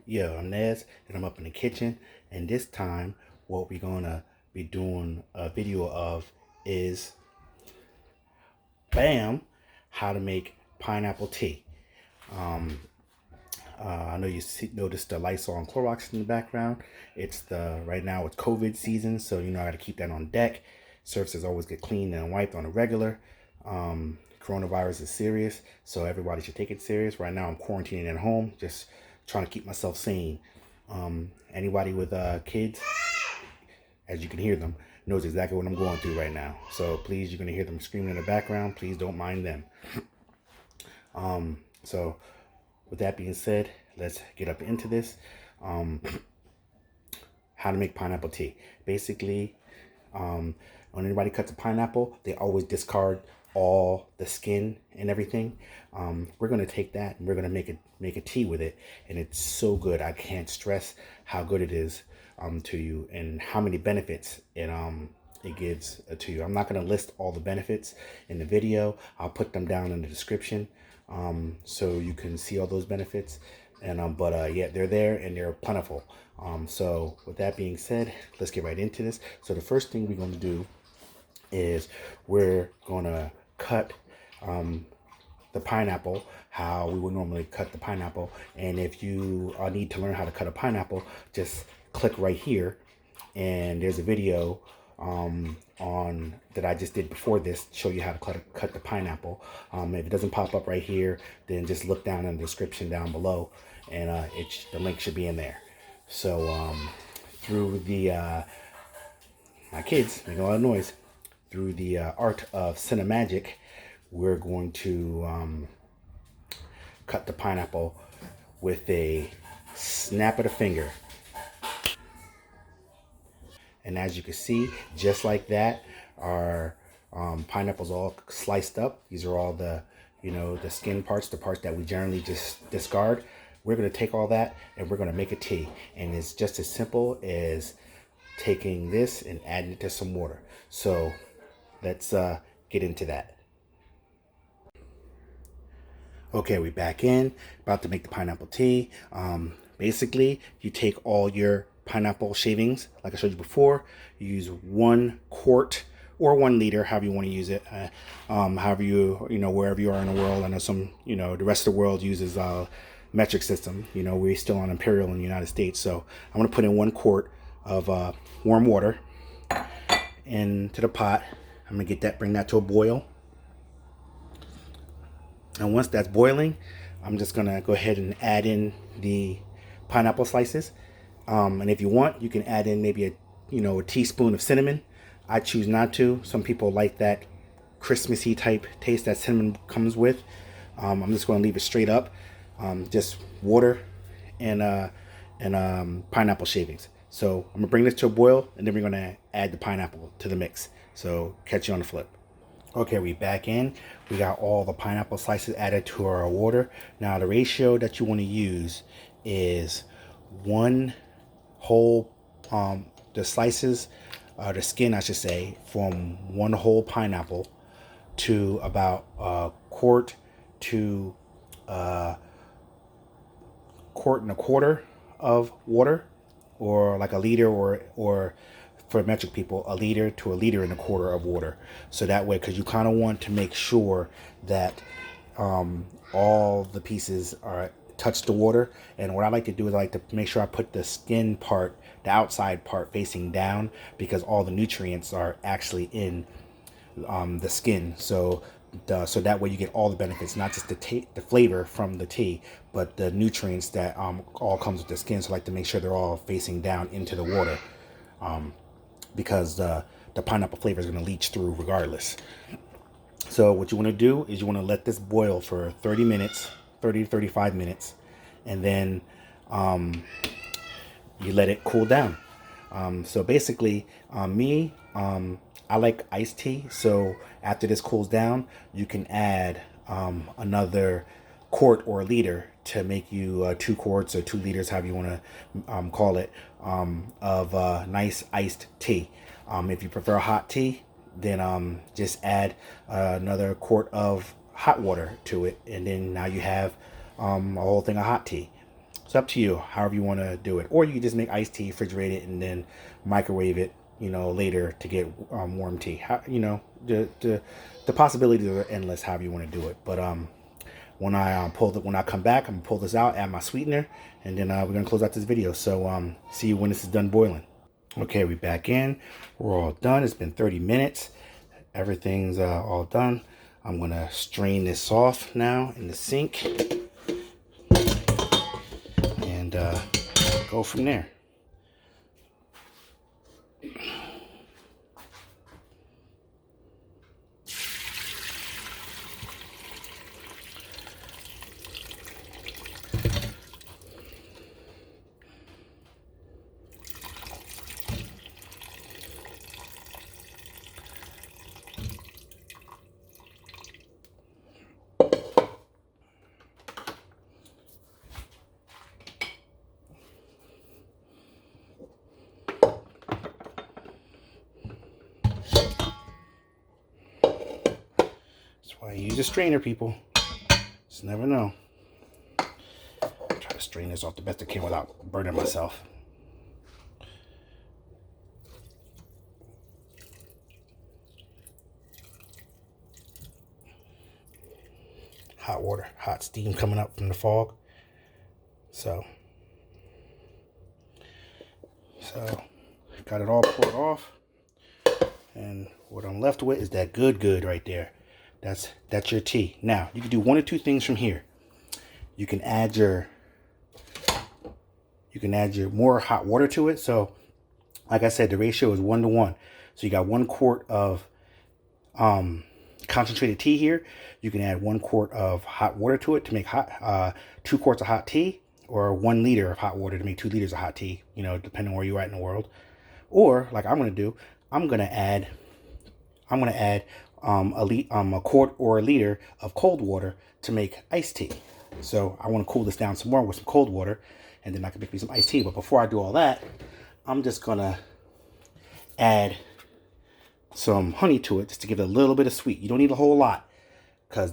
Yo, I'm Nez, and I'm up in the kitchen, and this time what we're gonna be doing a video of is bam, how to make pineapple tea. um I know noticed the Lysol and Clorox in the background. It's right now it's COVID season, so I got to keep that on deck. Surfaces always get cleaned and wiped on a regular. Coronavirus is serious, so everybody should take it serious. Right now I'm quarantining at home, just trying to keep myself sane. Anybody with kids, as you can hear them, knows exactly what I'm going through right now. So please, you're going to hear them screaming in the background. Please don't mind them. So with that being said, let's get up into this. How to make pineapple tea. Basically, when anybody cuts a pineapple, they always discard all the skin and everything. We're gonna take that and we're gonna make a tea with it, and it's so good. I can't stress how good it is to you and how many benefits it gives to you. I'm not gonna list all the benefits in the video. I'll put them down in the description so you can see all those benefits. And but yeah, they're there and they're plentiful. So with that being said, let's get right into this. So the first thing we're going to do is we're going to cut the pineapple how we would normally cut the pineapple. And if you need to learn how to cut a pineapple, just click right here, and there's a video on that I just did before this to show you how to cut the pineapple. If it doesn't pop up right here, then just look down in the description down below, and the link should be in there. So through the my kids make a lot of noise, through the art of cinemagic, we're going to cut the pineapple with a snap of the finger. And as you can see, just like that, our pineapple's all sliced up. These are all the the skin parts, the parts that we generally just discard. We're going to take all that and we're going to make a tea. And it's just as simple as taking this and adding it to some water. So let's get into that. Okay, we're back in, about to make the pineapple tea. Basically, you take all your pineapple shavings, like I showed you before. You use 1 quart or 1 liter, however you want to use it. However wherever you are in the world. I know some, the rest of the world uses metric system. We're still on imperial in the United States. So I'm going to put in 1 quart of warm water into the pot. I'm going to bring that to a boil. And once that's boiling, I'm just going to go ahead and add in the pineapple slices. And if you want, you can add in maybe a teaspoon of cinnamon. I choose not to. Some people like that Christmassy type taste that cinnamon comes with. I'm just going to leave it straight up, just water and pineapple shavings. So I'm gonna bring this to a boil, and then we're gonna add the pineapple to the mix. So catch you on the flip. Okay, we back in. We got all the pineapple slices added to our water. Now the ratio that you want to use is 1 whole, the slices, the skin I should say, from 1 whole pineapple to about a quart to quart and a quarter of water, or like a liter, or for metric people, a liter to a liter and a quarter of water. So that way, because you kind of want to make sure that all the pieces touch the water. And what I like to do is I like to make sure I put the skin part, the outside part, facing down, because all the nutrients are actually in the skin. So that way you get all the benefits, not just the flavor from the tea, but the nutrients that all comes with the skin. So I like to make sure they're all facing down into the water, because the pineapple flavor is going to leach through regardless. So what you want to do is you want to let this boil for 30 minutes, 30 to 35 minutes, and then you let it cool down. So basically, I like iced tea. So after this cools down, you can add another quart or a liter to make you 2 quarts or 2 liters, however you want to call it, of nice iced tea. If you prefer hot tea, then just add another quart of hot water to it, and then now you have a whole thing of hot tea. It's up to you, however you want to do it. Or you can just make iced tea, refrigerate it, and then microwave it, later to get warm tea. The possibilities are endless, however you want to do it. But when I come back, I'm gonna pull this out, add my sweetener, and then we're gonna close out this video. So see you when this is done boiling. Okay, we're back in. We're all done. It's been 30 minutes. Everything's all done. I'm gonna strain this off now in the sink and go from there. Why you use a strainer, people. Just never know. Try to strain this off the best I can without burning myself. Hot water, hot steam coming up from the fog. So got it all poured off. And what I'm left with is that good right there. That's your tea. Now, you can do one or two things from here. You can add your more hot water to it. So, like I said, the ratio is 1 to 1. So you got 1 quart of concentrated tea here. You can add 1 quart of hot water to it to make 2 quarts of hot tea, or 1 liter of hot water to make 2 liters of hot tea, depending on where you're at in the world. Or, like I'm going to do, I'm going to add a quart or a liter of cold water to make iced tea. So I want to cool this down some more with some cold water, and then I can make me some iced tea. But before I do all that, I'm just going to add some honey to it just to give it a little bit of sweet. You don't need a whole lot, because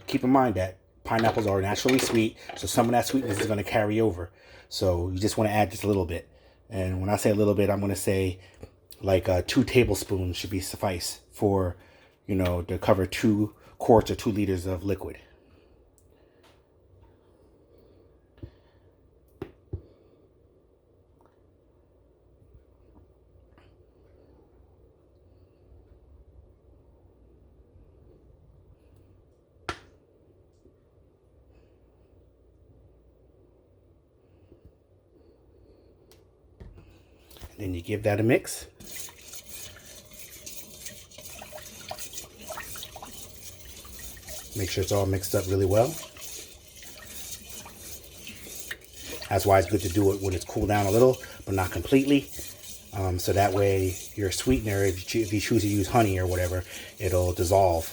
keep in mind that pineapples are naturally sweet, so some of that sweetness is going to carry over. So you just want to add just a little bit. And when I say a little bit, I'm going to say like 2 tablespoons should be suffice for, to cover 2 quarts or 2 liters of liquid. And then you give that a mix. Make sure it's all mixed up really well. That's why it's good to do it when it's cooled down a little, but not completely. So that way your sweetener, if you choose to use honey or whatever, it'll dissolve.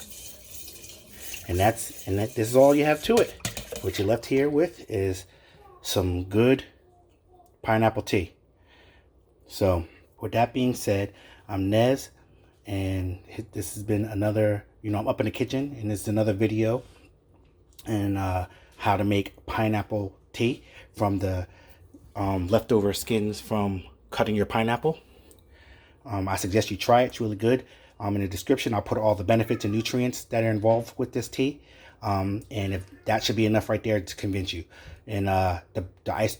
And this is all you have to it. What you're left here with is some good pineapple tea. So with that being said, I'm Nez, and this has been another, I'm up in the kitchen, and this is another video and how to make pineapple tea from the leftover skins from cutting your pineapple. I suggest you try it. It's really good. In the description, I'll put all the benefits and nutrients that are involved with this tea. And if that should be enough right there to convince you. And the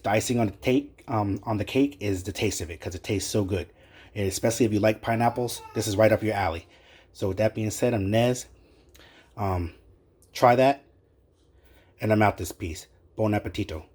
icing on the cake is the taste of it, because it tastes so good. And especially if you like pineapples, this is right up your alley. So with that being said, I'm Nez. Try that, and I'm out this piece. Bon appetito.